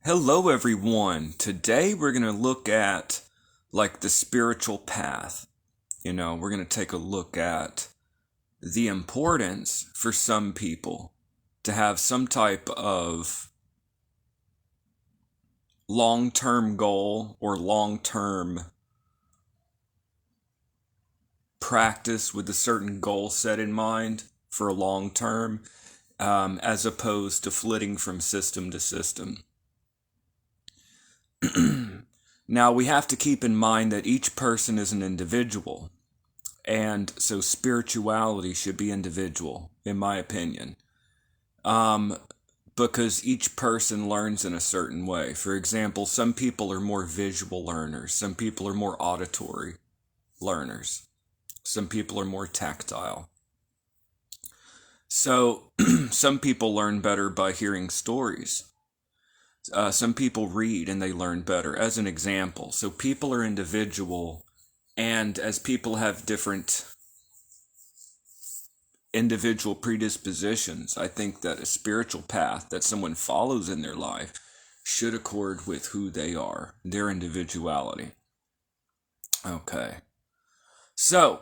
Hello, everyone. Today we're going to look at the spiritual path. We're going to take a look at the importance for some people to have some type of long-term goal or long-term practice with a certain goal set in mind for a long term, as opposed to flitting from system to system. Now, we have to keep in mind that each person is an individual, and so spirituality should be individual, in my opinion, because each person learns in a certain way. For example, some people are more visual learners, some people are more auditory learners, some people are more tactile. So, some people learn better by hearing stories. Some people read and they learn better, as an example. So people are individual, and as people have different individual predispositions, I think that a spiritual path that someone follows in their life should accord with who they are, their individuality. Okay. So,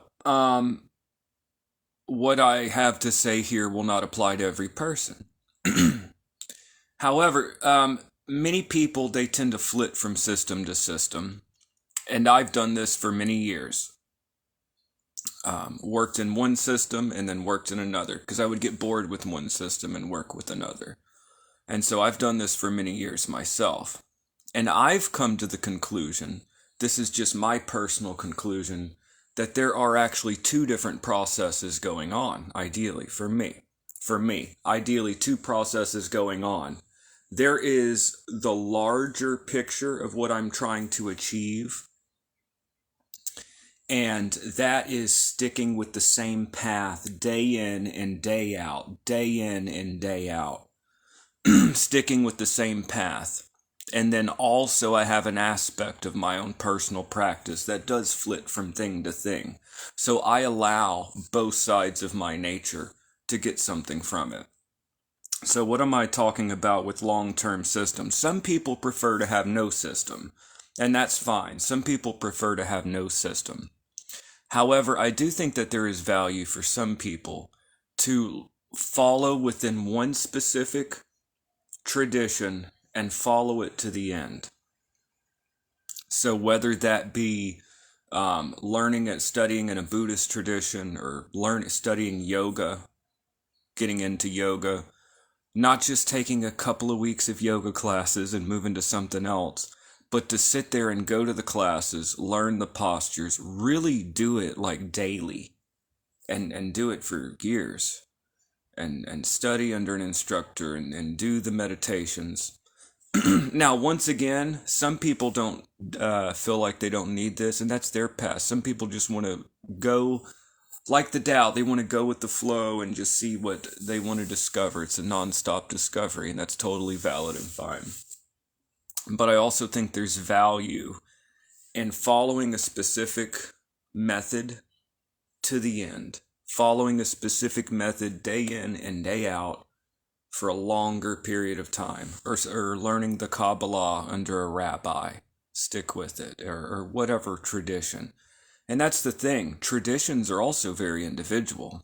what I have to say here will not apply to every person. However, many people, they tend to flit from system to system, and I've done this for many years. Worked in one system and then worked in another, because I would get bored with one system and work with another. And so I've done this for many years myself. And I've come to the conclusion, this is just my personal conclusion, that there are actually two different processes going on, ideally, for me. Ideally, two processes going on. There is the larger picture of what I'm trying to achieve, and that is sticking with the same path day in and day out, sticking with the same path. And then also I have an aspect of my own personal practice that does flit from thing to thing. So I allow both sides of my nature to get something from it. So what am I talking about with long-term systems? Some people prefer to have no system, and that's fine. Some people prefer to have no system. However, I do think that there is value for some people to follow within one specific tradition and follow it to the end. So whether that be studying in a Buddhist tradition, or studying yoga, getting into yoga, not just taking a couple of weeks of yoga classes and moving to something else, but to sit there and go to the classes, learn the postures, really do it like daily, and do it for years, and study under an instructor, and do the meditations. Now, once again, some people don't feel like they don't need this, and that's their path. Some people just want to go like the Tao. They want to go with the flow and just see what they want to discover. It's a non-stop discovery, and that's totally valid and fine. But I also think there's value in following a specific method to the end, following a specific method day in and day out for a longer period of time, or learning the Kabbalah under a rabbi, stick with it, or whatever tradition. And that's the thing, traditions are also very individual.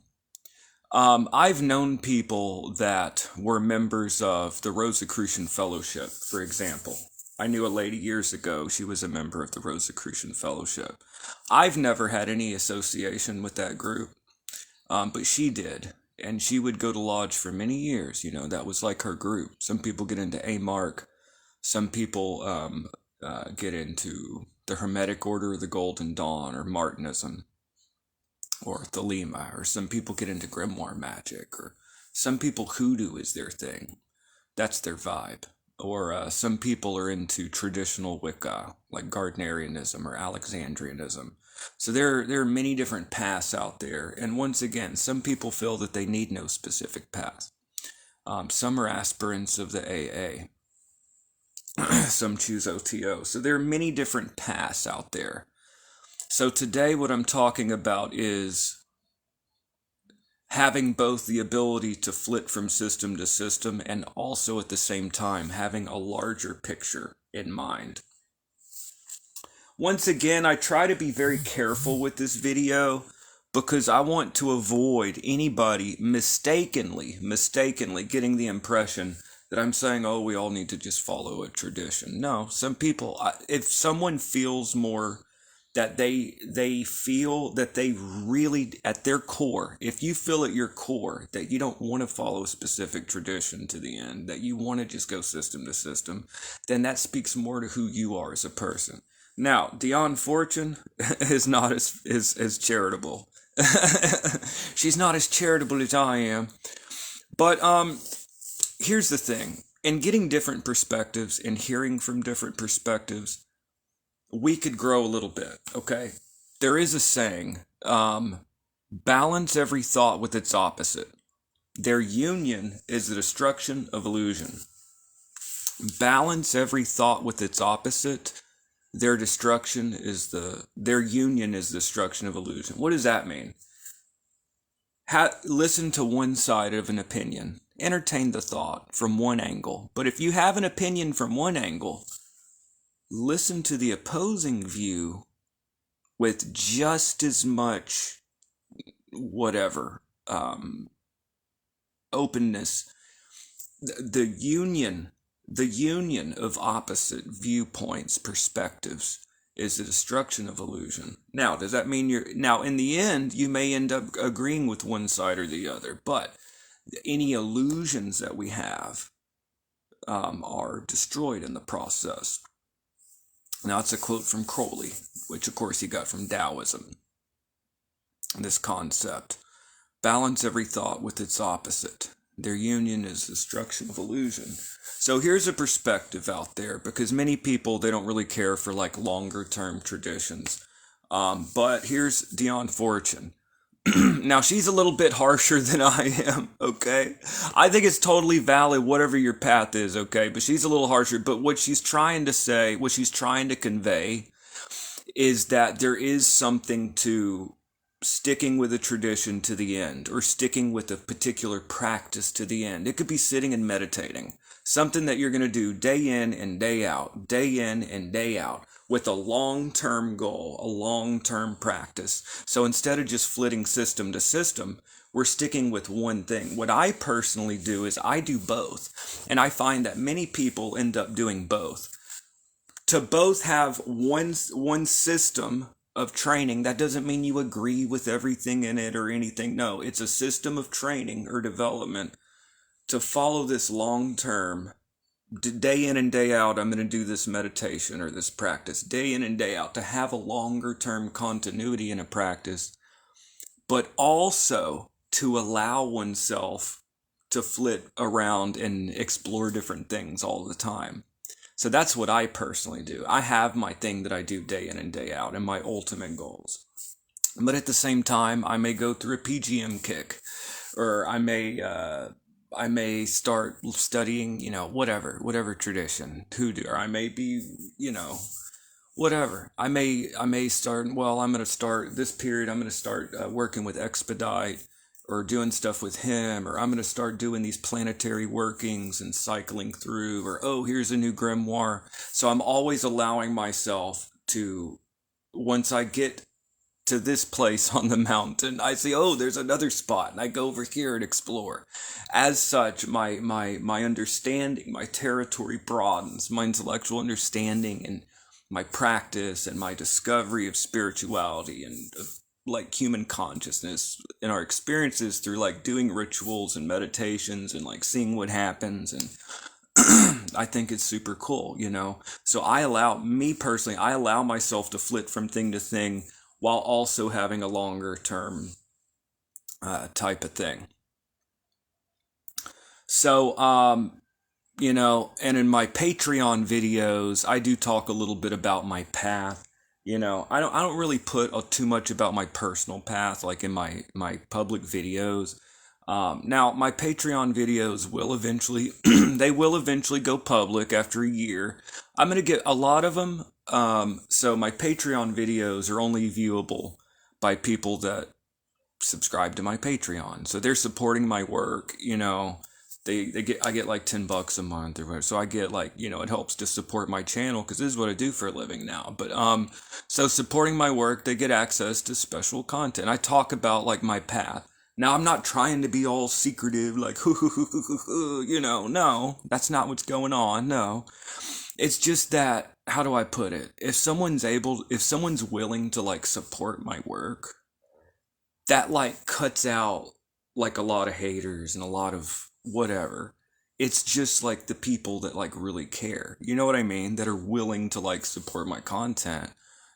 I've known people that were members of the Rosicrucian Fellowship, for example. I knew a lady years ago, she was a member of the Rosicrucian Fellowship. I've never had any association with that group, but she did. And she would go to lodge for many years, that was like her group. Some people get into A-Mark, some people get into the Hermetic Order of the Golden Dawn, or Martinism, or Thelema, or some people get into grimoire magic, or some people hoodoo is their thing. That's their vibe. Or some people are into traditional Wicca, like Gardnerianism or Alexandrianism. So there are many different paths out there. And once again, some people feel that they need no specific path. Some are aspirants of the AA. Some choose OTO. So there are many different paths out there. So today what I'm talking about is having both the ability to flit from system to system and also at the same time having a larger picture in mind. Once again, I try to be very careful with this video because I want to avoid anybody mistakenly getting the impression that I'm saying, oh, we all need to just follow a tradition. No, some people, if someone feels more that they feel that they really, at their core, if you feel at your core that you don't want to follow a specific tradition to the end, that you want to just go system to system, then that speaks more to who you are as a person. Now, Dionne Fortune is not as charitable. She's not as charitable as I am. But here's the thing. In getting different perspectives and hearing from different perspectives, we could grow a little bit, okay? There is a saying, balance every thought with its opposite. Their union is the destruction of illusion. Balance every thought with its opposite. Their union is the destruction of illusion. What does that mean? Listen to one side of an opinion. Entertain the thought from one angle. But if you have an opinion from one angle, listen to the opposing view with just as much openness. The union of opposite viewpoints, perspectives, is the destruction of illusion. Now, does that mean in the end, you may end up agreeing with one side or the other, but any illusions that we have are destroyed in the process. Now, it's a quote from Crowley, which of course he got from Taoism. This concept, balance every thought with its opposite. Their union is destruction of illusion. So here's a perspective out there, because many people, they don't really care for like longer term traditions. But here's Dionne Fortune. Now, she's a little bit harsher than I am, okay? I think it's totally valid, whatever your path is, okay? But she's a little harsher. But what she's trying to say, what she's trying to convey, is that there is something to sticking with a tradition to the end, or sticking with a particular practice to the end. It could be sitting and meditating. Something that you're going to do day in and day out, with a long-term goal, a long-term practice. So instead of just flitting system to system, we're sticking with one thing. What I personally do is I do both. And I find that many people end up doing both. To both have one system of training, that doesn't mean you agree with everything in it or anything. No, it's a system of training or development to follow this long-term, day in and day out, I'm going to do this meditation or this practice, day in and day out, to have a longer-term continuity in a practice, but also to allow oneself to flit around and explore different things all the time. So that's what I personally do. I have my thing that I do day in and day out and my ultimate goals. But at the same time, I may go through a PGM kick, or I may start studying, whatever tradition, hoodoo, or I may be, whatever. I may start, I'm going to start this period, I'm going to start working with Expedite, or doing stuff with him, or I'm going to start doing these planetary workings and cycling through, or, oh, here's a new grimoire. So I'm always allowing myself to, once I get to this place on the mountain, I see, oh, there's another spot, and I go over here and explore. As such, my understanding, my territory broadens, my intellectual understanding and my practice and my discovery of spirituality and of like human consciousness and our experiences through like doing rituals and meditations and like seeing what happens. And I think it's super cool, So I allow myself to flit from thing to thing while also having a longer term type of thing. So, and in my Patreon videos, I do talk a little bit about my path. I don't really put too much about my personal path, like in my public videos. Now, my Patreon videos will eventually, they will eventually go public after a year. I'm going to get a lot of them. So my Patreon videos are only viewable by people that subscribe to my Patreon. So they're supporting my work, you know. I get like $10 a month or whatever. So I get like, you know, it helps to support my channel because this is what I do for a living now. But so supporting my work, they get access to special content. I talk about like my path. Now I'm not trying to be all secretive, like you know, no, that's not what's going on. No. It's just that, how do I put it? If someone's willing to like support my work, that like cuts out like a lot of haters and a lot of whatever. It's just like the people that like really care. You know what I mean? That are willing to like support my content.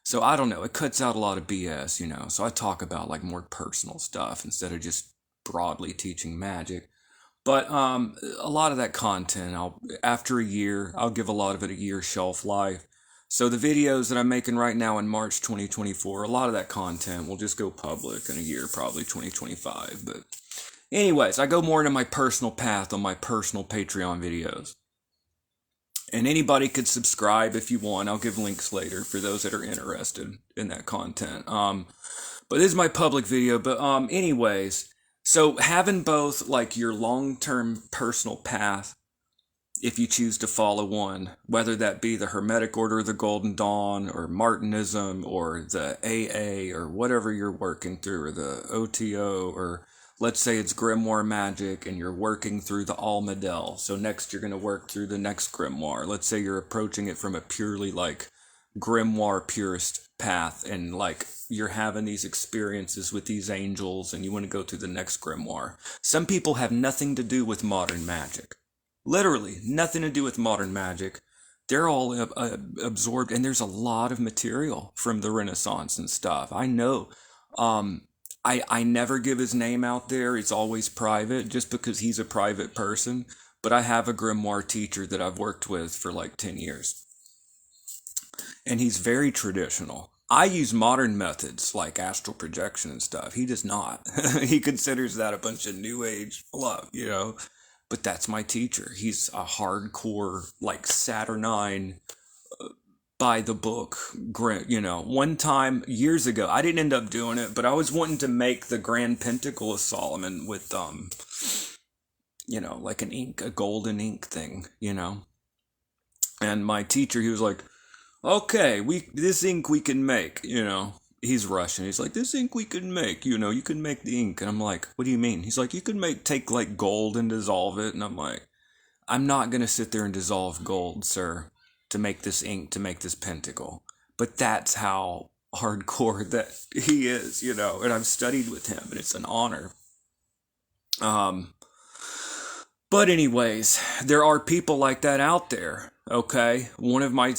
So I don't know, it cuts out a lot of BS, you know. So I talk about like more personal stuff instead of just broadly teaching magic. But a lot of that content, after a year, I'll give a lot of it a year shelf life. So the videos that I'm making right now in March 2024, a lot of that content will just go public in a year, probably 2025. But anyways, I go more into my personal path on my personal Patreon videos. And anybody could subscribe if you want. I'll give links later for those that are interested in that content. But this is my public video. But anyways, so having both like your long-term personal path, if you choose to follow one, whether that be the Hermetic Order of the Golden Dawn or Martinism or the AA or whatever you're working through, or the OTO, or let's say it's Grimoire Magic and you're working through the Almadel. So next you're going to work through the next Grimoire. Let's say you're approaching it from a purely like Grimoire purist path and like you're having these experiences with these angels and you want to go through the next Grimoire. Some people have nothing to do with modern magic. Literally nothing to do with modern magic. They're all absorbed, and there's a lot of material from the Renaissance and stuff. I know. I never give his name out there. It's always private just because he's a private person. But I have a grimoire teacher that I've worked with for like 10 years. And he's very traditional. I use modern methods like astral projection and stuff. He does not. He considers that a bunch of new age fluff, you know. But that's my teacher. He's a hardcore, like Saturnine, by the book, you know. One time, years ago, I didn't end up doing it, but I was wanting to make the Grand Pentacle of Solomon with, you know, like a golden ink thing, you know. And my teacher, he was like, okay, this ink we can make, you know. He's Russian. He's like, this ink we can make, you know, you can make the ink. And I'm like, what do you mean? He's like, you can take like gold and dissolve it. And I'm like, I'm not going to sit there and dissolve gold, sir, to make this ink, to make this pentacle. But that's how hardcore that he is, you know. And I've studied with him, and it's an honor. But anyways, there are people like that out there. Okay, one of my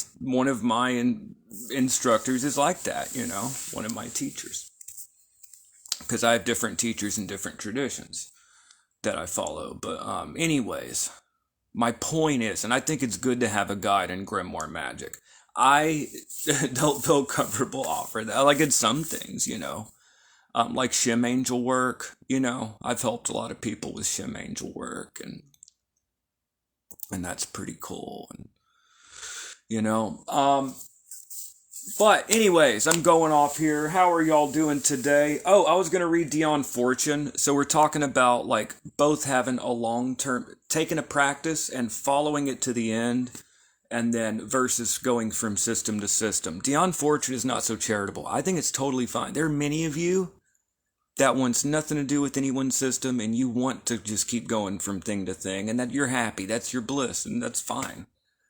instructors is like that, you know, one of my teachers, because I have different teachers and different traditions that I follow. But anyways, my point is, and I think it's good to have a guide in grimoire magic. I don't feel comfortable offering that. Like in some things, you know, like Shim Angel work, you know, I've helped a lot of people with Shim Angel work, and that's pretty cool. And you know, but anyways, I'm going off here. How are y'all doing today? Oh, I was going to read Dion Fortune. So we're talking about like both having a long-term, taking a practice and following it to the end, and then versus going from system to system. Dion Fortune is not so charitable. I think it's totally fine. There are many of you that wants nothing to do with anyone's system, and you want to just keep going from thing to thing, and that you're happy. That's your bliss, and that's fine.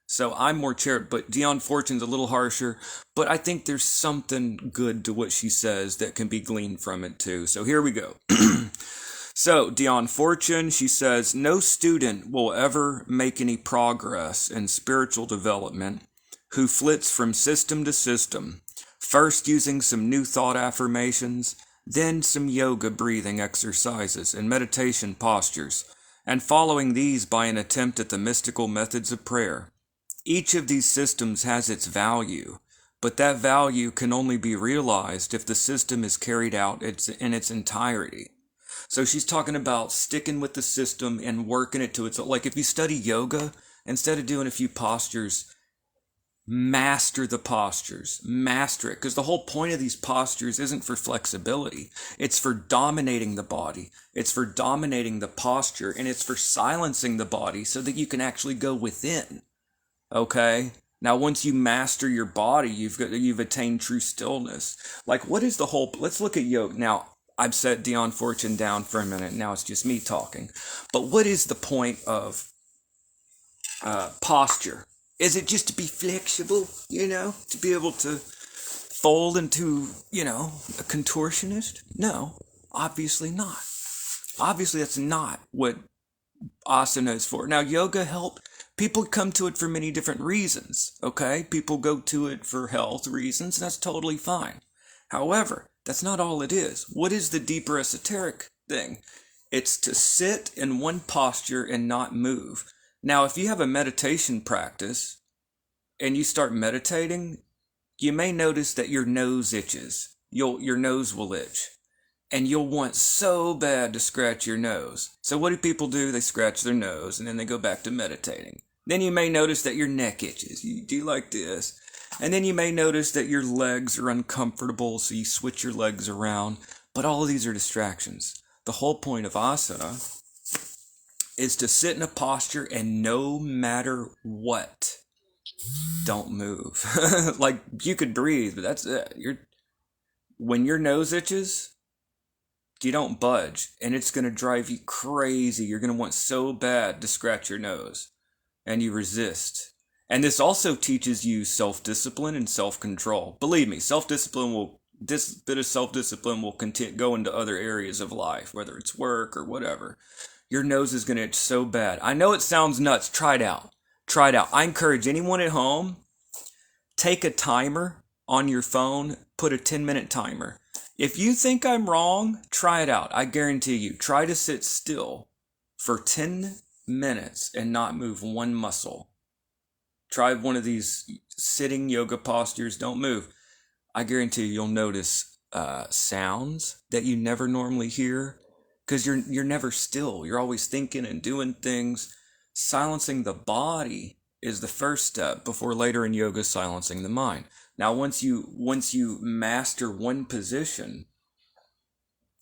So I'm more charitable, but Dion Fortune's a little harsher, but I think there's something good to what she says that can be gleaned from it too. So here we go. So Dion Fortune, she says, no student will ever make any progress in spiritual development who flits from system to system, first using some new thought affirmations, then some yoga breathing exercises and meditation postures, and following these by an attempt at the mystical methods of prayer. Each of these systems has its value, but that value can only be realized if the system is carried out in its entirety. So she's talking about sticking with the system and working it to its, like if you study yoga, instead of doing a few postures, Master the postures, master it, because the whole point of these postures isn't for flexibility. It's for dominating the body. It's for dominating the posture, and it's for silencing the body so that you can actually go within. Okay? Now, once you master your body, you've attained true stillness. Like, what is the whole? Let's look at yoga. Now, I've set Dion Fortune down for a minute. Now it's just me talking. But what is the point of posture? Is it just to be flexible, to be able to fold into, a contortionist? No, obviously not. Obviously, that's not what asana is for. Now, people come to it for many different reasons, okay? People go to it for health reasons, and that's totally fine. However, that's not all it is. What is the deeper esoteric thing? It's to sit in one posture and not move. Now, if you have a meditation practice and you start meditating, you may notice that your nose itches. Your nose will itch. And you'll want so bad to scratch your nose. So what do people do? They scratch their nose and then they go back to meditating. Then you may notice that your neck itches. You do like this. And then you may notice that your legs are uncomfortable, so you switch your legs around. But all of these are distractions. The whole point of asana is to sit in a posture and no matter what, don't move. Like, you could breathe, but that's it. When your nose itches, you don't budge, and it's going to drive you crazy. You're going to want so bad to scratch your nose, and you resist. And this also teaches you self-discipline and self-control. Believe me, this bit of self-discipline will go into other areas of life, whether it's work or whatever. Your nose is going to itch so bad. I know it sounds nuts. Try it out. Try it out. I encourage anyone at home, take a timer on your phone, put a 10-minute timer. If you think I'm wrong, try it out. I guarantee you. Try to sit still for 10 minutes and not move one muscle. Try one of these sitting yoga postures. Don't move. I guarantee you'll notice sounds that you never normally hear, because you're never still. You're always thinking and doing things. Silencing the body is the first step before later in yoga silencing the mind. Now, once you master one position,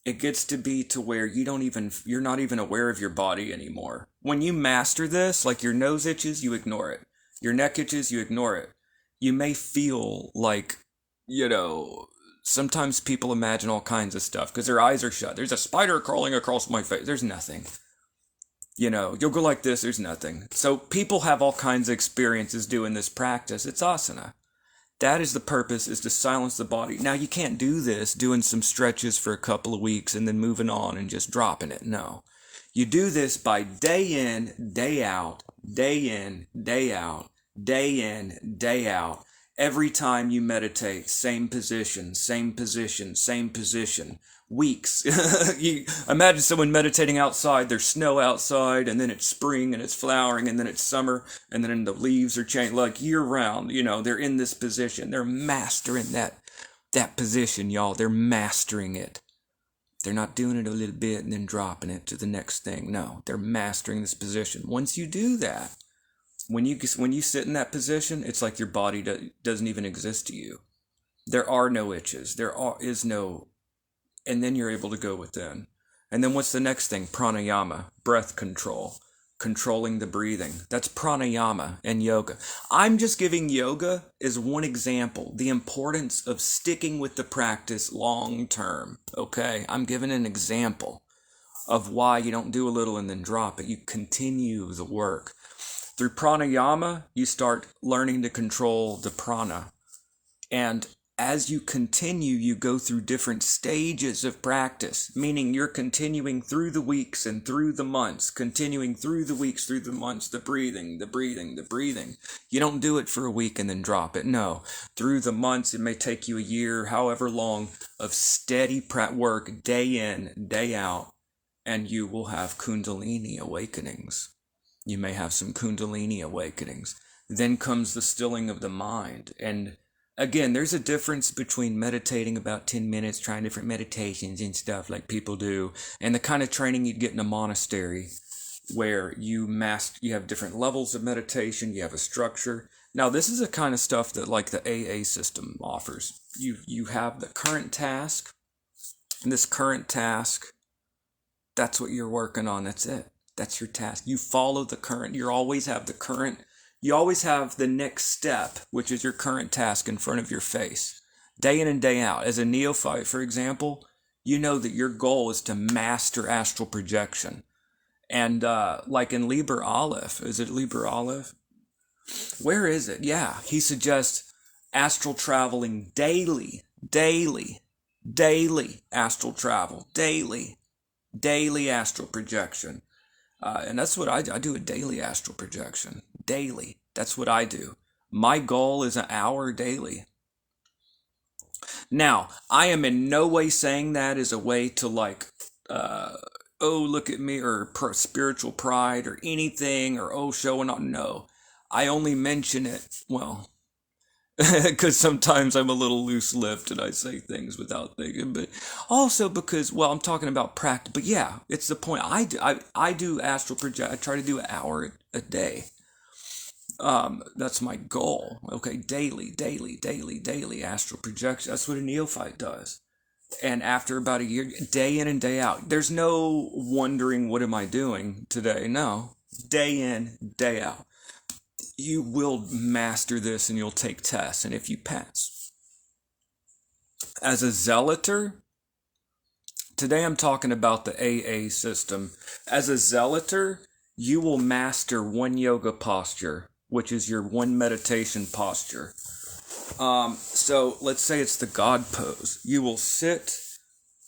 it gets to be to where you're not even aware of your body anymore. When you master this, like your nose itches, you ignore it. Your neck itches, you ignore it. You may feel like, sometimes people imagine all kinds of stuff because their eyes are shut. There's a spider crawling across my face. There's nothing. You'll go like this, there's nothing. So people have all kinds of experiences doing this practice. It's asana. That is the purpose, is to silence the body. Now, you can't do this doing some stretches for a couple of weeks and then moving on and just dropping it. No. You do this by day in, day out, day in, day out, day in, day out. Every time you meditate, same position, same position, same position. Weeks. You imagine someone meditating outside. There's snow outside, and then it's spring, and it's flowering, and then it's summer, and then the leaves are changing, like year round. They're in this position. They're mastering that position, y'all. They're mastering it. They're not doing it a little bit and then dropping it to the next thing. No, they're mastering this position. Once you do that, when you sit in that position, it's like your body doesn't even exist to you. There are no itches. Is no. And then you're able to go within. And then what's the next thing? Pranayama, breath control, controlling the breathing. That's pranayama and yoga. I'm just giving yoga as one example, the importance of sticking with the practice long term, okay? I'm giving an example of why you don't do a little and then drop it. You continue the work. Through pranayama, you start learning to control the prana. And as you continue, you go through different stages of practice, meaning you're continuing through the weeks and through the months, continuing through the weeks, through the months, the breathing. You don't do it for a week and then drop it. No, through the months, it may take you a year, however long, of steady work, day in, day out, and you will have Kundalini awakenings. You may have some Kundalini awakenings. Then comes the stilling of the mind. And again, there's a difference between meditating about 10 minutes, trying different meditations and stuff like people do, and the kind of training you'd get in a monastery where you have different levels of meditation, you have a structure. Now, this is the kind of stuff that like the AA system offers. You have the current task, and this current task, that's what you're working on. That's it. That's your task. You follow the current. You always have the current. You always have the next step, which is your current task in front of your face, day in and day out. As a neophyte, for example, you know that your goal is to master astral projection. And like in Liber Aleph, is it Liber Aleph? Where is it? Yeah, he suggests astral traveling daily astral travel, daily astral projection. And that's what I do. I do a daily astral projection. Daily. That's what I do. My goal is an hour daily. Now, I am in no way saying that as a way to like, oh, look at me, or spiritual pride, or anything, or oh, showing off. No. I only mention it, well, because sometimes I'm a little loose-lipped and I say things without thinking, but also because, well, I'm talking about practice. But yeah, it's the point. I do astral project. I try to do an hour a day. That's my goal. Okay, daily astral projection. That's what a neophyte does. And after about a year, day in and day out, there's no wondering, what am I doing today? No, day in, day out. You will master this and you'll take tests. And if you pass. As a zealoter, today I'm talking about the AA system. As a zealoter, you will master one yoga posture, which is your one meditation posture. So let's say it's the God pose. You will sit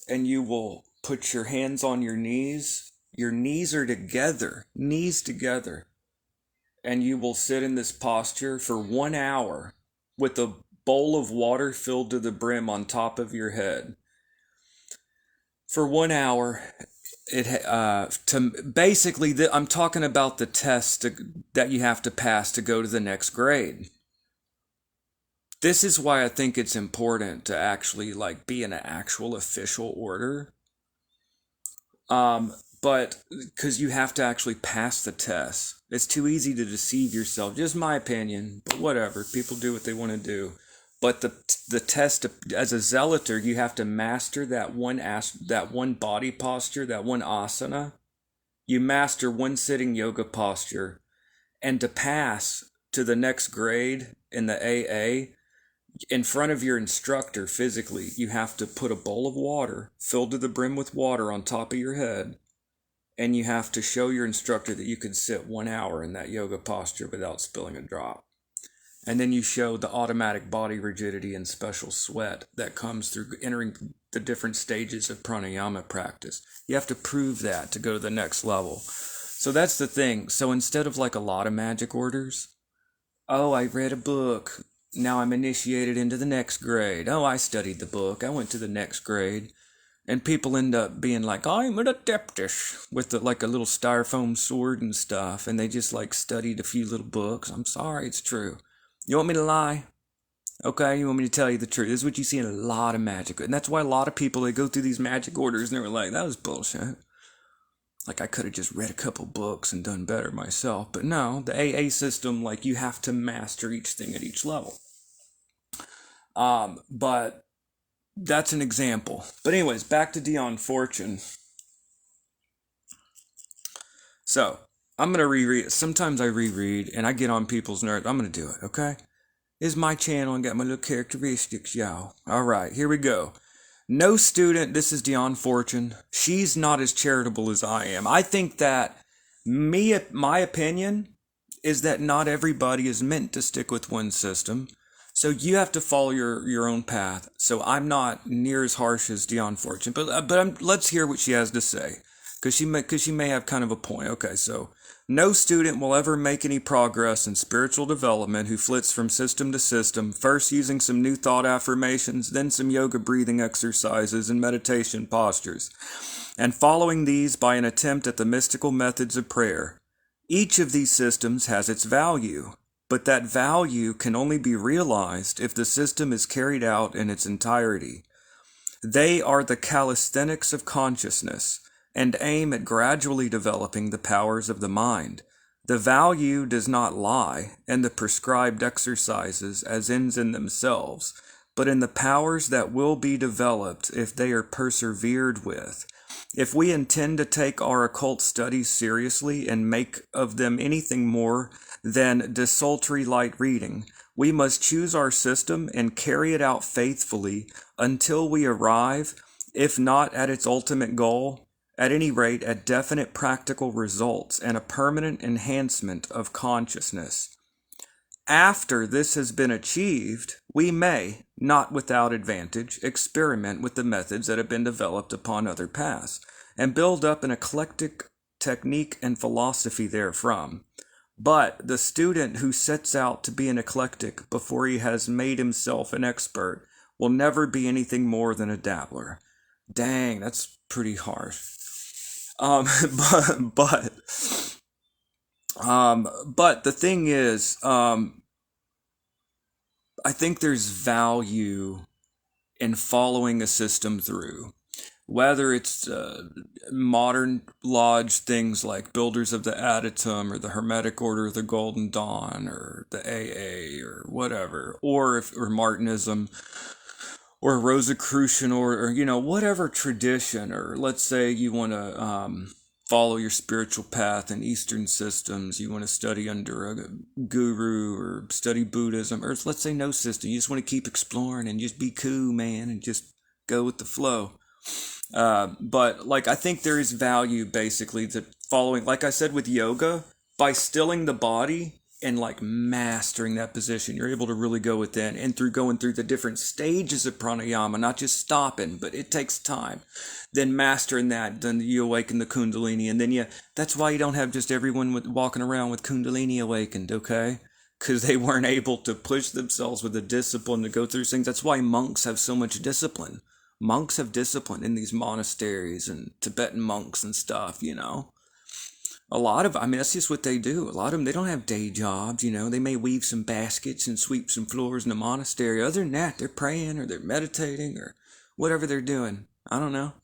and you will put your hands on your knees. Your knees are together, knees together. And you will sit in this posture for 1 hour with a bowl of water filled to the brim on top of your head. For 1 hour, I'm talking about the test that you have to pass to go to the next grade. This is why I think it's important to actually like be in an actual official order. But because you have to actually pass the test. It's too easy to deceive yourself. Just my opinion, but whatever. People do what they want to do. But the test, as a zealoter, you have to master that one body posture, that one asana. You master one sitting yoga posture. And to pass to the next grade in the AA, in front of your instructor physically, you have to put a bowl of water filled to the brim with water on top of your head. And you have to show your instructor that you can sit 1 hour in that yoga posture without spilling a drop. And then you show the automatic body rigidity and special sweat that comes through entering the different stages of pranayama practice. You have to prove that to go to the next level. So that's the thing. So instead of like a lot of magic orders, oh, I read a book. Now I'm initiated into the next grade. Oh, I studied the book. I went to the next grade. And people end up being like, I'm an adeptus, with like a little styrofoam sword and stuff. And they just like studied a few little books. I'm sorry, it's true. You want me to lie? Okay, you want me to tell you the truth? This is what you see in a lot of magic. And that's why a lot of people, they go through these magic orders and they're like, that was bullshit. Like I could have just read a couple books and done better myself. But no, the AA system, like you have to master each thing at each level. But that's an example. But anyways, back to Dion Fortune. So, I'm going to reread. Sometimes I reread and I get on people's nerves. I'm going to do it, okay? This is my channel and got my little characteristics, y'all. All right, here we go. No student, this is Dion Fortune. She's not as charitable as I am. I think that my opinion is that not everybody is meant to stick with one system. So you have to follow your own path. So I'm not near as harsh as Dion Fortune, but let's hear what she has to say, because she may have kind of a point. Okay, so no student will ever make any progress in spiritual development who flits from system to system, first using some new thought affirmations, then some yoga breathing exercises and meditation postures, and following these by an attempt at the mystical methods of prayer. Each of these systems has its value. But that value can only be realized if the system is carried out in its entirety. They are the calisthenics of consciousness, and aim at gradually developing the powers of the mind. The value does not lie in the prescribed exercises as ends in themselves, but in the powers that will be developed if they are persevered with. If we intend to take our occult studies seriously and make of them anything more than desultory light reading, we must choose our system and carry it out faithfully until we arrive, if not at its ultimate goal, at any rate at definite practical results and a permanent enhancement of consciousness. After this has been achieved, we may, not without advantage, experiment with the methods that have been developed upon other paths, and build up an eclectic technique and philosophy therefrom. But the student who sets out to be an eclectic before he has made himself an expert will never be anything more than a dabbler. Dang, that's pretty harsh. But the thing is, I think there's value in following a system through. Whether it's modern lodge things like Builders of the Adytum or the Hermetic Order of the Golden Dawn or the AA or whatever, or Martinism or Rosicrucian or whatever tradition, or let's say you want to follow your spiritual path in Eastern systems, you want to study under a guru or study Buddhism, or let's say no system, you just want to keep exploring and just be cool, man, and just go with the flow. But like, I think there is value basically to following, like I said with yoga, by stilling the body and like mastering that position, you're able to really go within, and through going through the different stages of pranayama, not just stopping, but it takes time. Then mastering that, then you awaken the kundalini, and then that's why you don't have just everyone walking around with kundalini awakened, okay? Because they weren't able to push themselves with the discipline to go through things. That's why monks have so much discipline. Monks have discipline in these monasteries and Tibetan monks and stuff, A lot of, that's just what they do. A lot of them, they don't have day jobs, They may weave some baskets and sweep some floors in a monastery. Other than that, they're praying or they're meditating or whatever they're doing. I don't know.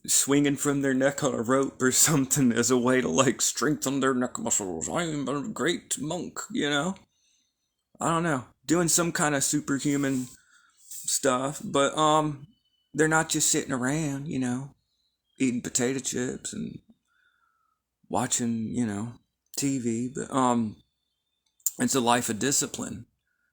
Swinging from their neck on a rope or something as a way to, like, strengthen their neck muscles. I'm a great monk, I don't know. Doing some kind of superhuman stuff, but they're not just sitting around, eating potato chips and watching, TV, but it's a life of discipline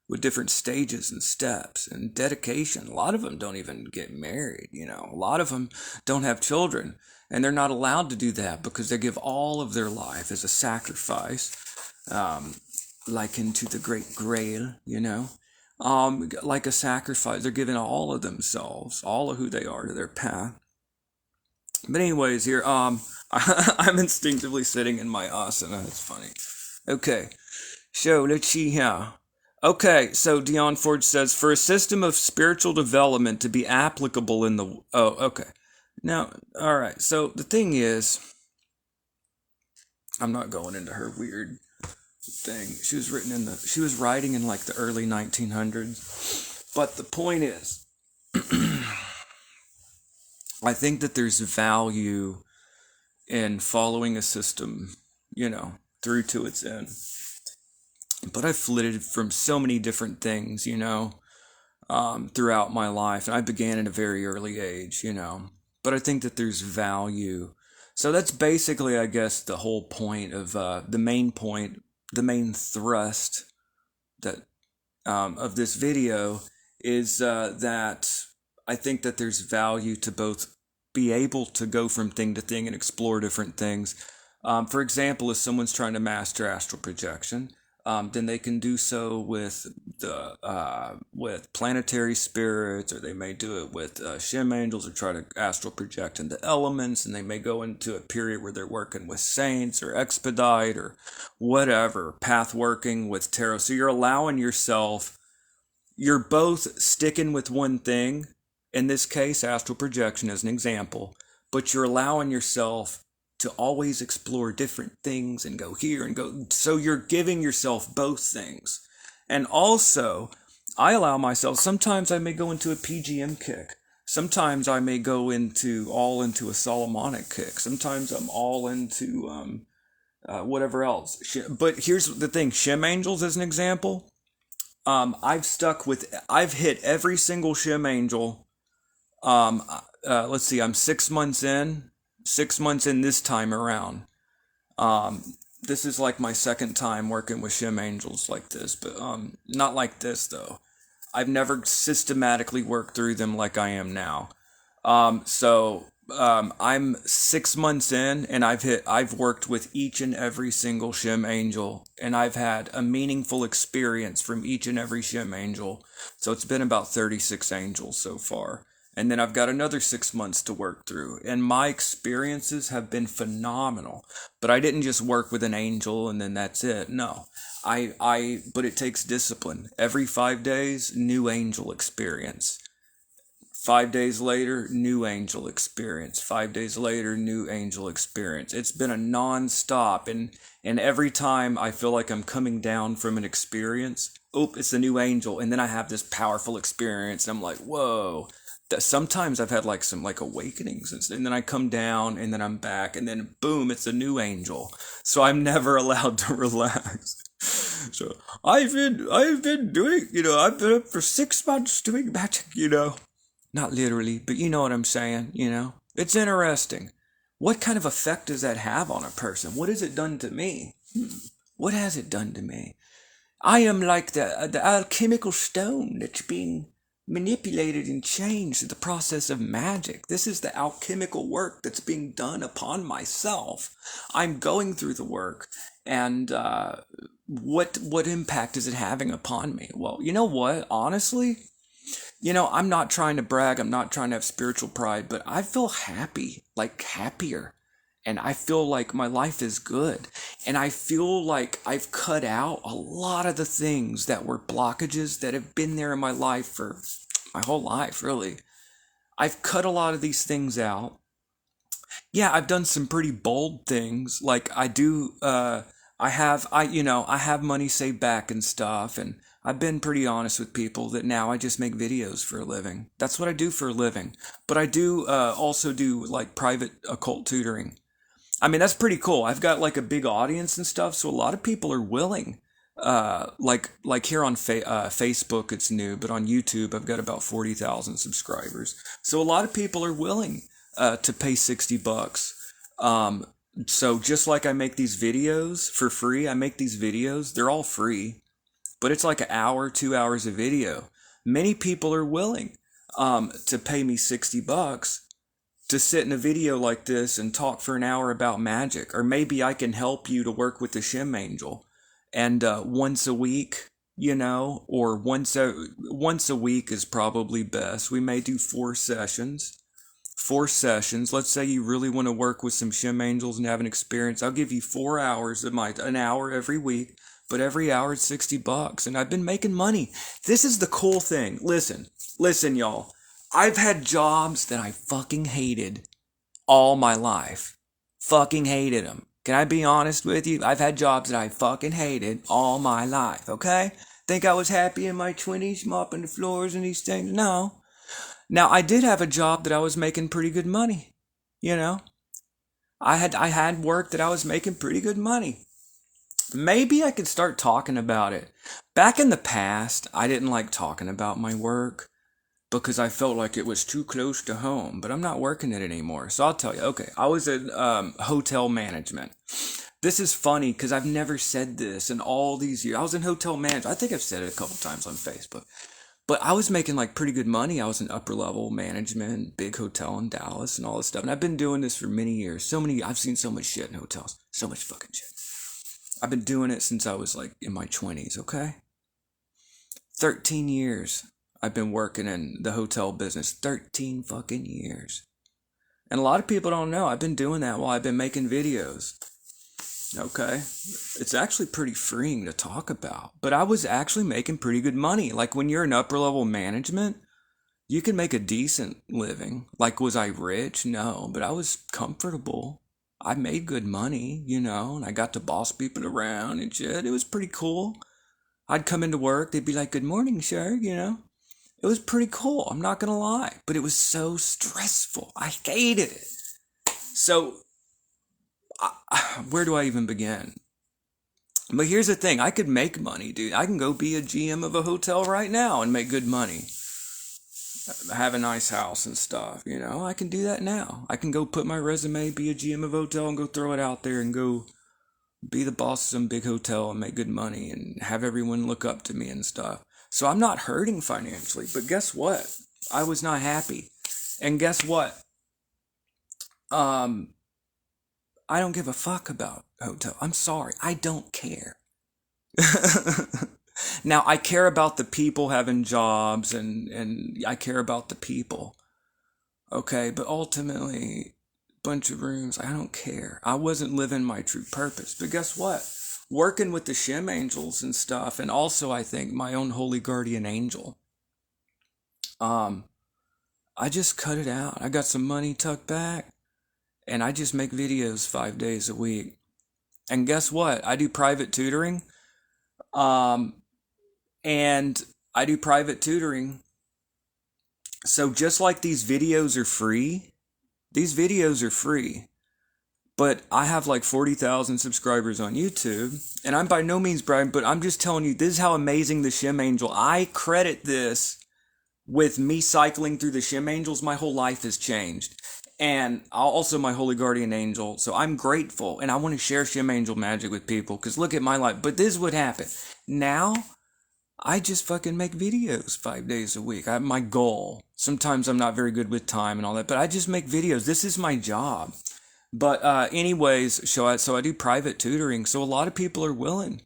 with different stages and steps and dedication. A lot of them don't even get married, A lot of them don't have children, and they're not allowed to do that because they give all of their life as a sacrifice, like into the Great Grail, like a sacrifice. They're giving all of themselves, all of who they are to their path. But anyways, here, I'm instinctively sitting in my asana. It's funny. Okay, so let's see here. Okay, so Dion Forge says, for a system of spiritual development to be applicable in the... Oh, okay. Now, all right, so the thing is, I'm not going into her weird thing. She was writing in like the early 1900s. But the point is, I think that there's value in following a system, through to its end. But I've flitted from so many different things, throughout my life. And I began at a very early age, But I think that there's value. So that's basically, I guess, the whole point of, the main thrust that of this video is that I think that there's value to both be able to go from thing to thing and explore different things. For example, if someone's trying to master astral projection, then they can do so with with planetary spirits, or they may do it with Shem angels, or try to astral project into elements, and they may go into a period where they're working with saints or expedite or whatever, path working with tarot. So you're allowing yourself, you're both sticking with one thing, in this case astral projection as an example, but you're allowing yourself to always explore different things and go here and go. So you're giving yourself both things. And also, I allow myself, sometimes I may go into a PGM kick. Sometimes I may go into a Solomonic kick. Sometimes I'm all into whatever else. But here's the thing: Shim Angels, as an example, I've hit every single Shim Angel. Let's see, I'm 6 months in. 6 months in this time around. This is like my second time working with Shim Angels like this, but not like this though. I've never systematically worked through them like I am now. I'm 6 months in, and I've worked with each and every single Shim Angel, and I've had a meaningful experience from each and every Shim Angel. So it's been about 36 angels so far. And then I've got another 6 months to work through. And my experiences have been phenomenal. But I didn't just work with an angel and then that's it. No. But it takes discipline. Every 5 days, new angel experience. 5 days later, new angel experience. 5 days later, new angel experience. It's been a non-stop, and every time I feel like I'm coming down from an experience, oh, it's a new angel, and then I have this powerful experience, and I'm like, whoa. Sometimes I've had like some like awakenings, and then I come down, and then I'm back, and then boom, it's a new angel. So I'm never allowed to relax. So I've been doing, I've been up for 6 months doing magic. Not literally, but you know what I'm saying. It's interesting. What kind of effect does that have on a person? What has it done to me? What has it done to me? I am like the alchemical stone that's being manipulated and changed in the process of magic. This is the alchemical work that's being done upon myself. I'm going through the work, and what impact is it having upon me? Well, you know what? Honestly, I'm not trying to brag. I'm not trying to have spiritual pride, but I feel happy, like happier. And I feel like my life is good. And I feel like I've cut out a lot of the things that were blockages that have been there in my life for my whole life, really. I've cut a lot of these things out. Yeah, I've done some pretty bold things. Like I do, I have money saved back and stuff, and I've been pretty honest with people that now I just make videos for a living. That's what I do for a living. But I do also do like private occult tutoring. I mean, that's pretty cool. I've got like a big audience and stuff, so a lot of people are willing. Like here on Facebook, it's new, but on YouTube, I've got about 40,000 subscribers. So a lot of people are willing to pay $60. So just like I make these videos for free, I make these videos. They're all free, but it's like an hour, 2 hours of video. Many people are willing to pay me $60 to sit in a video like this and talk for an hour about magic. Or maybe I can help you to work with the Shim Angel. And once a week, or once a week is probably best. We may do 4 sessions. 4 sessions. Let's say you really want to work with some Shim Angels and have an experience. I'll give you 4 hours of an hour every week, but every hour it's $60. And I've been making money. This is the cool thing. Listen, y'all. I've had jobs that I fucking hated all my life. Fucking hated them. Can I be honest with you? I've had jobs that I fucking hated all my life, okay? Think I was happy in my 20s mopping the floors and these things? No. Now, I did have a job that I was making pretty good money. I had work that I was making pretty good money. Maybe I could start talking about it. Back in the past, I didn't like talking about my work because I felt like it was too close to home, but I'm not working it anymore. So I'll tell you, okay, I was in hotel management. This is funny because I've never said this in all these years. I was in hotel management. I think I've said it a couple times on Facebook. But I was making like pretty good money. I was in upper level management, big hotel in Dallas and all this stuff. And I've been doing this for many years. I've seen so much shit in hotels. So much fucking shit. I've been doing it since I was like in my 20s, okay? 13 years. I've been working in the hotel business 13 fucking years. And a lot of people don't know I've been doing that while I've been making videos. Okay? It's actually pretty freeing to talk about. But I was actually making pretty good money. Like when you're in upper level management, you can make a decent living. Like, was I rich? No, but I was comfortable. I made good money, and I got to boss people around and shit. It was pretty cool. I'd come into work, they'd be like, "Good morning, sir," It was pretty cool, I'm not gonna lie, but it was so stressful. I hated it. So, where do I even begin? But here's the thing, I could make money, dude. I can go be a GM of a hotel right now and make good money. Have a nice house and stuff, you know? I can do that now. I can go put my resume, be a GM of a hotel, and go throw it out there and go be the boss of some big hotel and make good money and have everyone look up to me and stuff. So I'm not hurting financially, but guess what? I was not happy. And guess what? I don't give a fuck about hotel. I'm sorry. I don't care. Now, I care about the people having jobs and I care about the people. Okay, but ultimately, bunch of rooms, I don't care. I wasn't living my true purpose. But guess what? Working with the Shim Angels and stuff, and also I think my own holy guardian angel, I just cut it out. I got some money tucked back, and I just make videos 5 days a week. And guess what? I do private tutoring. And I do private tutoring. So just like these videos are free, but I have like 40,000 subscribers on YouTube, and I'm by no means bragging, but I'm just telling you, this is how amazing the Shim Angel, I credit this with me cycling through the Shim Angels. My whole life has changed. And also my holy guardian angel. So I'm grateful, and I want to share Shim Angel magic with people, because look at my life. But this is what happened. Now, I just fucking make videos 5 days a week. My goal. Sometimes I'm not very good with time and all that, but I just make videos. This is my job. But anyways, so I do private tutoring. So a lot of people are willing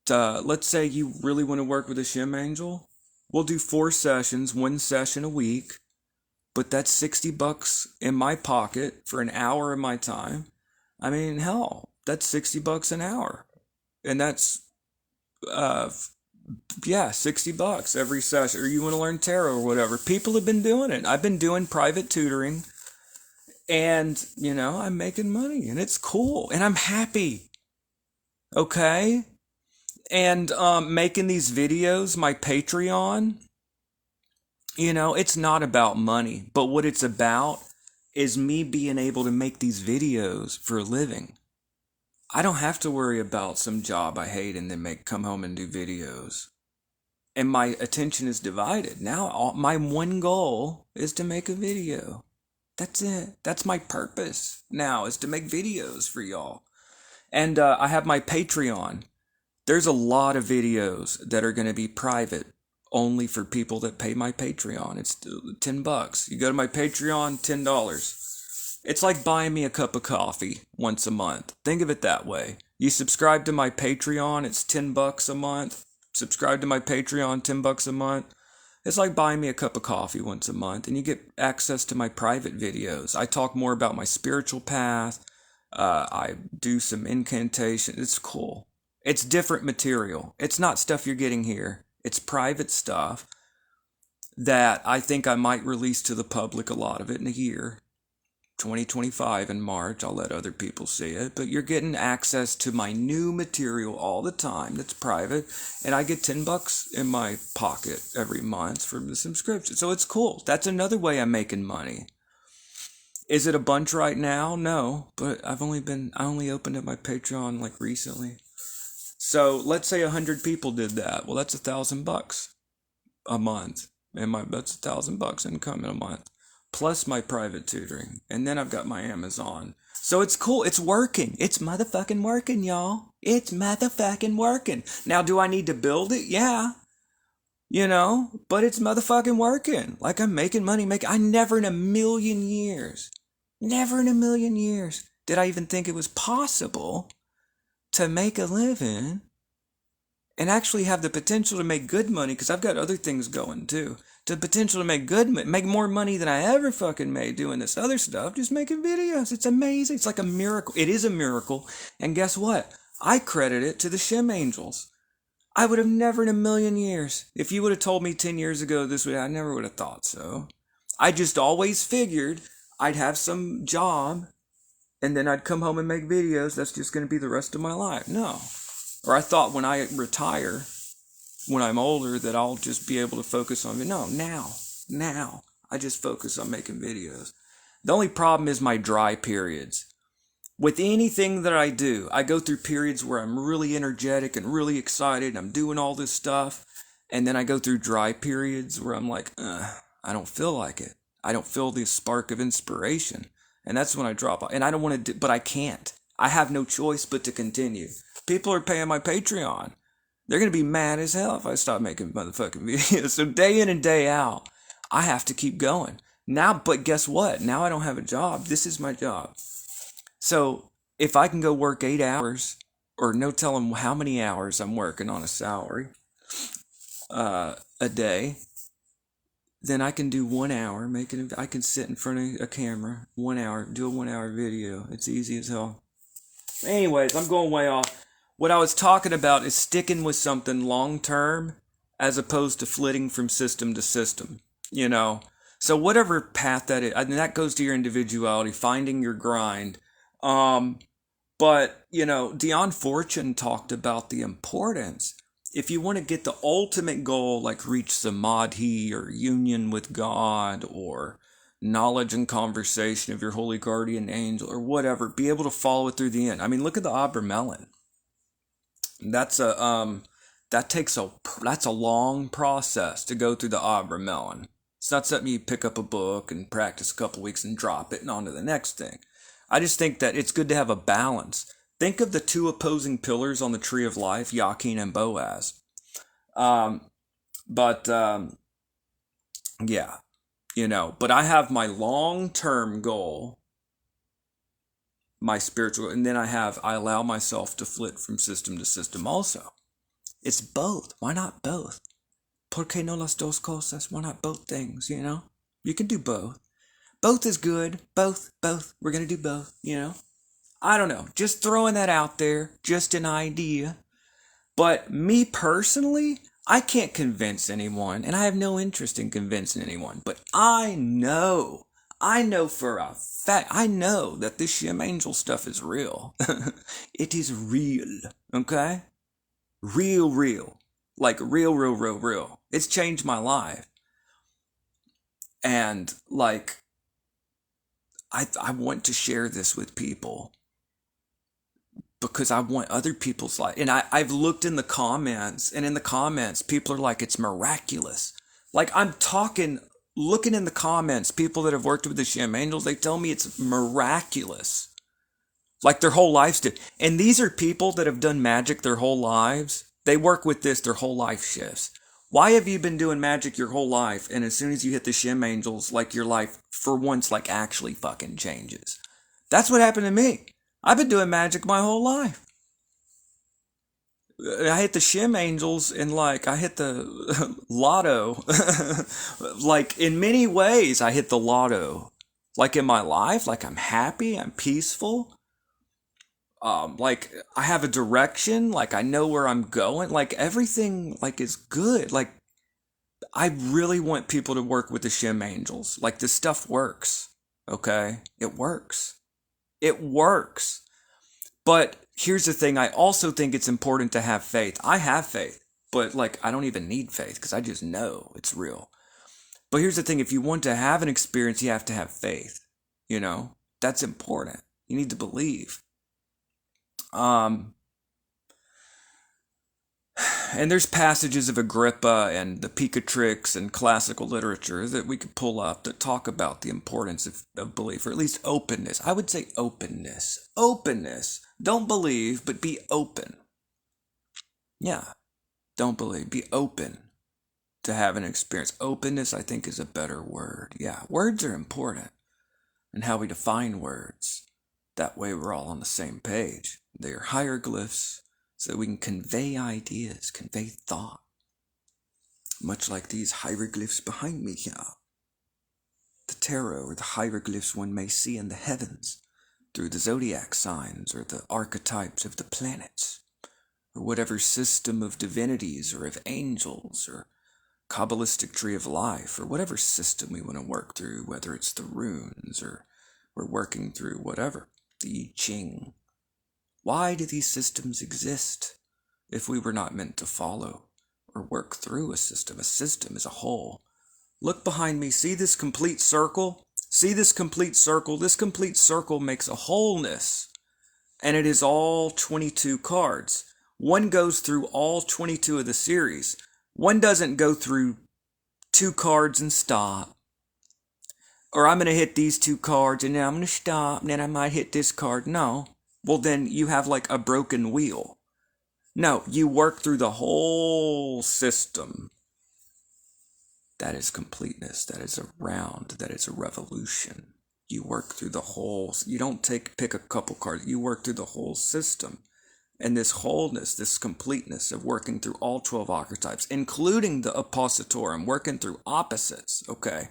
to, let's say you really want to work with a Shim Angel. We'll do 4 sessions, 1 session a week. But that's $60 in my pocket for an hour of my time. I mean, hell, that's $60 an hour. And that's, $60 every session. Or you want to learn tarot or whatever. People have been doing it. I've been doing private tutoring. And, you know, I'm making money. And it's cool. And I'm happy. Okay? And making these videos, my Patreon, you know, it's not about money. But what it's about is me being able to make these videos for a living. I don't have to worry about some job I hate and then come home and do videos. And my attention is divided. Now, my one goal is to make a video. That's it. That's my purpose now, is to make videos for y'all. And I have my Patreon. There's a lot of videos that are going to be private, only for people that pay my Patreon. It's $10. You go to my Patreon, $10. It's like buying me a cup of coffee once a month. Think of it that way. You subscribe to my Patreon, it's $10 a month. Subscribe to my Patreon, $10 a month. It's like buying me a cup of coffee once a month, and you get access to my private videos. I talk more about my spiritual path. I do some incantation. It's cool. It's different material. It's not stuff you're getting here. It's private stuff that I think I might release to the public, a lot of it in a year. 2025 in March, I'll let other people see it, but you're getting access to my new material all the time that's private, and I get $10 in my pocket every month from the subscription. So it's cool. That's another way I'm making money. Is it a bunch right now? No, but I only opened up my Patreon like recently. So let's say 100 people did that. Well, that's $1,000 a month, and that's $1,000 income in a month, plus my private tutoring, and then I've got my Amazon. So it's cool. It's working. It's motherfucking working, y'all. It's motherfucking working. Now, do I need to build it? Yeah. You know, but it's motherfucking working. Like, I'm making money. I never in a million years did I even think it was possible to make a living and actually have the potential to make good money, because I've got other things going too. The potential to make more money than I ever fucking made doing this other stuff, just making videos. It's amazing. It's like a miracle. It is a miracle. And guess what? I credit it to the Shim Angels. I would have never in a million years, if you would have told me 10 years ago this way, I never would have thought so. I just always figured I'd have some job and then I'd come home and make videos. That's just going to be the rest of my life. No. Or I thought when I retire, when I'm older that I'll just be able to focus on. No, now. I just focus on making videos. The only problem is my dry periods. With anything that I do, I go through periods where I'm really energetic and really excited and I'm doing all this stuff. And then I go through dry periods where I'm like, I don't feel like it. I don't feel the spark of inspiration. And that's when I drop off. And I don't want to do, but I can't. I have no choice but to continue. People are paying my Patreon. They're going to be mad as hell if I stop making motherfucking videos. So day in and day out, I have to keep going. Now, but guess what? Now I don't have a job. This is my job. So if I can go work 8 hours, or no telling how many hours I'm working on a salary a day, then I can do 1 hour, I can sit in front of a camera, 1 hour, do a 1 hour video. It's easy as hell. Anyways, I'm going way off. What I was talking about is sticking with something long term as opposed to flitting from system to system, you know? So whatever path that is, and that goes to your individuality, finding your grind. But, you know, Dion Fortune talked about the importance. If you want to get the ultimate goal, like reach samadhi or union with God or knowledge and conversation of your holy guardian angel or whatever, be able to follow it through the end. I mean, look at the Abra Melon. That's a long process to go through the Abra Melon. It's not something you pick up a book and practice a couple weeks and drop it and on to the next thing. I just think that it's good to have a balance. Think of the two opposing pillars on the tree of life, Yakin and Boaz. Yeah, you know, but I have my long-term goal, my spiritual, and then I allow myself to flit from system to system also. It's both. Why not both? ¿Por qué no las dos cosas? Why not both things, you know? You can do both. Both is good. Both. We're going to do both, you know? I don't know. Just throwing that out there. Just an idea. But me personally, I can't convince anyone, and I have no interest in convincing anyone. But I know for a fact, I know that this Shem Angel stuff is real. It is real, okay? Real. Like real. It's changed my life. And like, I want to share this with people because I want other people's life. And I've looked in the comments, and in the comments, people are like, it's miraculous. Like looking in the comments, people that have worked with the Shem Angels, they tell me it's miraculous. Like their whole lives did. And these are people that have done magic their whole lives. They work with this, their whole life shifts. Why have you been doing magic your whole life, and as soon as you hit the Shem Angels, like your life for once like actually fucking changes? That's what happened to me. I've been doing magic my whole life. I hit the Shem Angels and like I hit the lotto. Like in many ways I hit the lotto. Like in my life, like I'm happy, I'm peaceful. Like I have a direction, like I know where I'm going, like everything like is good. Like I really want people to work with the Shem Angels. Like this stuff works. Okay? It works. But here's the thing, I also think it's important to have faith. I have faith, but like I don't even need faith because I just know it's real. But here's the thing, if you want to have an experience, you have to have faith. You know? That's important. You need to believe. And there's passages of Agrippa and the Picatrix and classical literature that we could pull up that talk about the importance of belief, or at least openness. I would say openness. Openness. Don't believe, but be open. Yeah. Don't believe. Be open to have an experience. Openness, I think, is a better word. Yeah. Words are important, and how we define words. That way we're all on the same page. They are hieroglyphs, so we can convey ideas, convey thought. Much like these hieroglyphs behind me here. The tarot, or the hieroglyphs one may see in the heavens, through the zodiac signs, or the archetypes of the planets, or whatever system of divinities, or of angels, or Kabbalistic tree of life, or whatever system we want to work through, whether it's the runes, or we're working through whatever, the I Ching. Why do these systems exist if we were not meant to follow or work through a system. A system is a whole. Look behind me. See this complete circle? See this complete circle? This complete circle makes a wholeness. And it is all 22 cards. One goes through all 22 of the series. One doesn't go through 2 cards and stop. Or I'm going to hit these 2 cards and then I'm going to stop and then I might hit this card. No. Well, then you have like a broken wheel. No, you work through the whole system. That is completeness. That is a round. That is a revolution. You work through the whole. You don't pick a couple cards. You work through the whole system. And this wholeness, this completeness of working through all 12 archetypes, including the oppositorum, working through opposites, okay?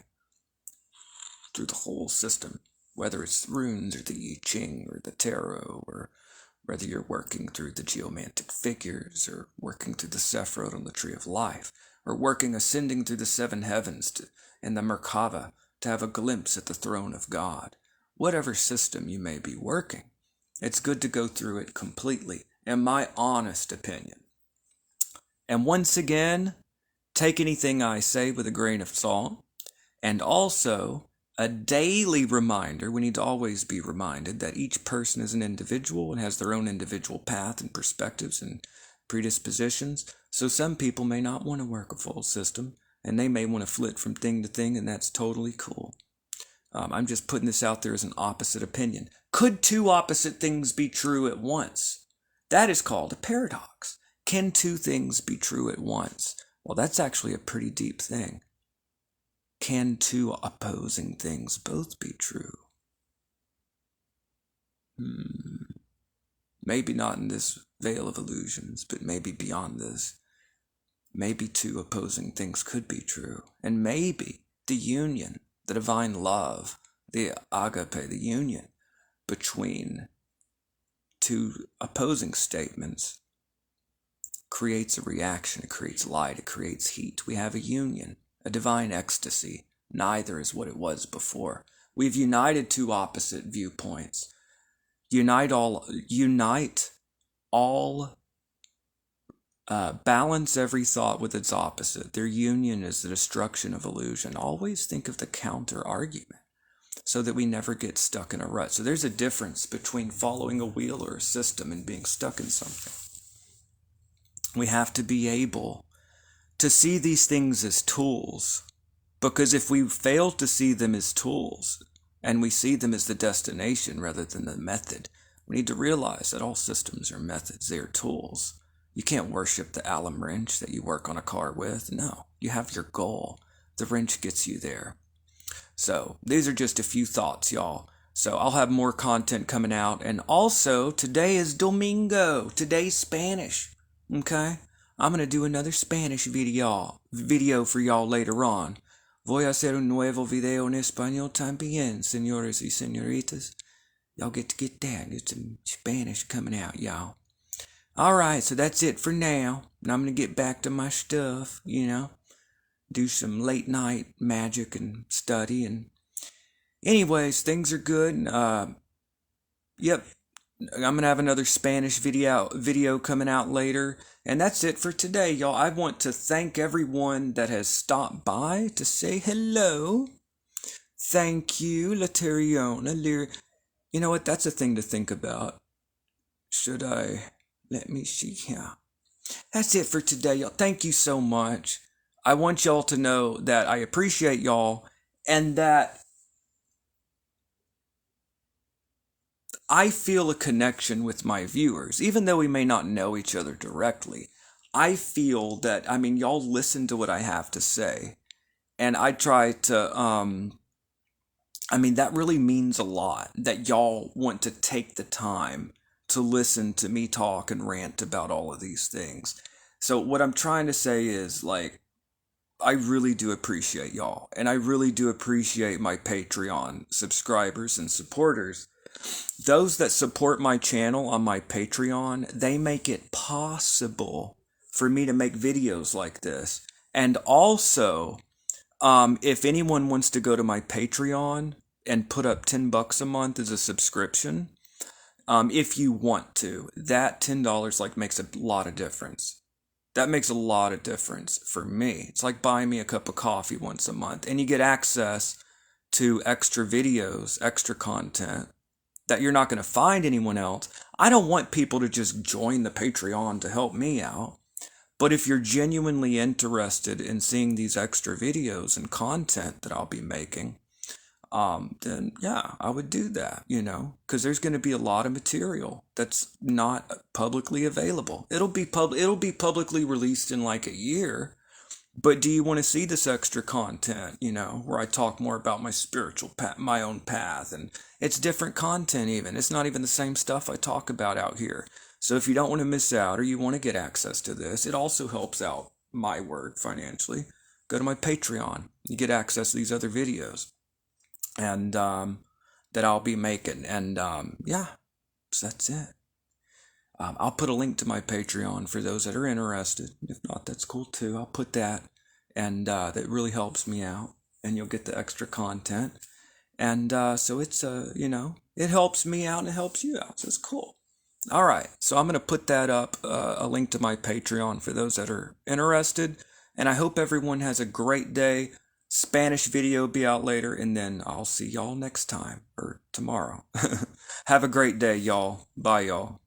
Through the whole system, whether it's runes or the I Ching or the tarot, or whether you're working through the geomantic figures or working through the Sephiroth on the Tree of Life, or ascending through the 7 heavens and the Merkava to have a glimpse at the throne of God. Whatever system you may be working, it's good to go through it completely, in my honest opinion. And once again, take anything I say with a grain of salt, and also a daily reminder. We need to always be reminded that each person is an individual and has their own individual path and perspectives and predispositions. So some people may not want to work a full system, and they may want to flit from thing to thing, and that's totally cool. I'm just putting this out there as an opposite opinion. Could 2 opposite things be true at once? That is called a paradox. Can 2 things be true at once? Well, that's actually a pretty deep thing. Can 2 opposing things both be true? Maybe not in this veil of illusions, but maybe beyond this. Maybe 2 opposing things could be true. And maybe the union, the divine love, the agape, the union between 2 opposing statements creates a reaction. It creates light. It creates heat. We have a union, a divine ecstasy. Neither is what it was before. We've united 2 opposite viewpoints. Unite all, balance every thought with its opposite. Their union is the destruction of illusion. Always think of the counter argument so that we never get stuck in a rut. So there's a difference between following a wheel or a system and being stuck in something. We have to be able to see these things as tools, because if we fail to see them as tools and we see them as the destination rather than the method, we need to realize that all systems are methods. They are tools. You can't worship the Allen wrench that you work on a car with. No, you have your goal. The wrench gets you there. So these are just a few thoughts, y'all. So I'll have more content coming out. And also, today is Domingo. Today's Spanish. Okay? I'm going to do another Spanish video for y'all later on. Voy a hacer un nuevo video en español también, señores y señoritas. Y'all get to get that. It's some Spanish coming out, y'all. Alright, so that's it for now. And I'm going to get back to my stuff, do some late night magic and study. And anyways, things are good. Yep, I'm going to have another Spanish video coming out later. And that's it for today, y'all. I want to thank everyone that has stopped by to say hello. Thank you, Lateriona. You know what? That's a thing to think about. Should I... Let me see here. That's it for today, y'all. Thank you so much. I want y'all to know that I appreciate y'all and that I feel a connection with my viewers. Even though we may not know each other directly, I feel that, y'all listen to what I have to say. And I try to, that really means a lot, that y'all want to take the time to listen to me talk and rant about all of these things. So what I'm trying to say is, I really do appreciate y'all. And I really do appreciate my Patreon subscribers and supporters. Those that support my channel on my Patreon, they make it possible for me to make videos like this. And also, if anyone wants to go to my Patreon and put up $10 a month as a subscription, if you want to, that $10 makes a lot of difference. That makes a lot of difference for me. It's like buying me a cup of coffee once a month, and you get access to extra videos, extra content that you're not going to find anyone else. I don't want people to just join the Patreon to help me out. But if you're genuinely interested in seeing these extra videos and content that I'll be making, then yeah, I would do that, because there's going to be a lot of material that's not publicly available. It'll be publicly released in like a year. But do you want to see this extra content, where I talk more about my spiritual path, my own path, and it's different content even. It's not even the same stuff I talk about out here. So if you don't want to miss out or you want to get access to this, it also helps out my work financially. Go to my Patreon. You get access to these other videos and that I'll be making. And yeah, so that's it. I'll put a link to my Patreon for those that are interested. If not, that's cool too. I'll put that, and that really helps me out, and you'll get the extra content. And so it's, it helps me out and it helps you out. So it's cool. All right. So I'm going to put that up, a link to my Patreon for those that are interested. And I hope everyone has a great day. Spanish video will be out later, and then I'll see y'all next time or tomorrow. Have a great day, y'all. Bye, y'all.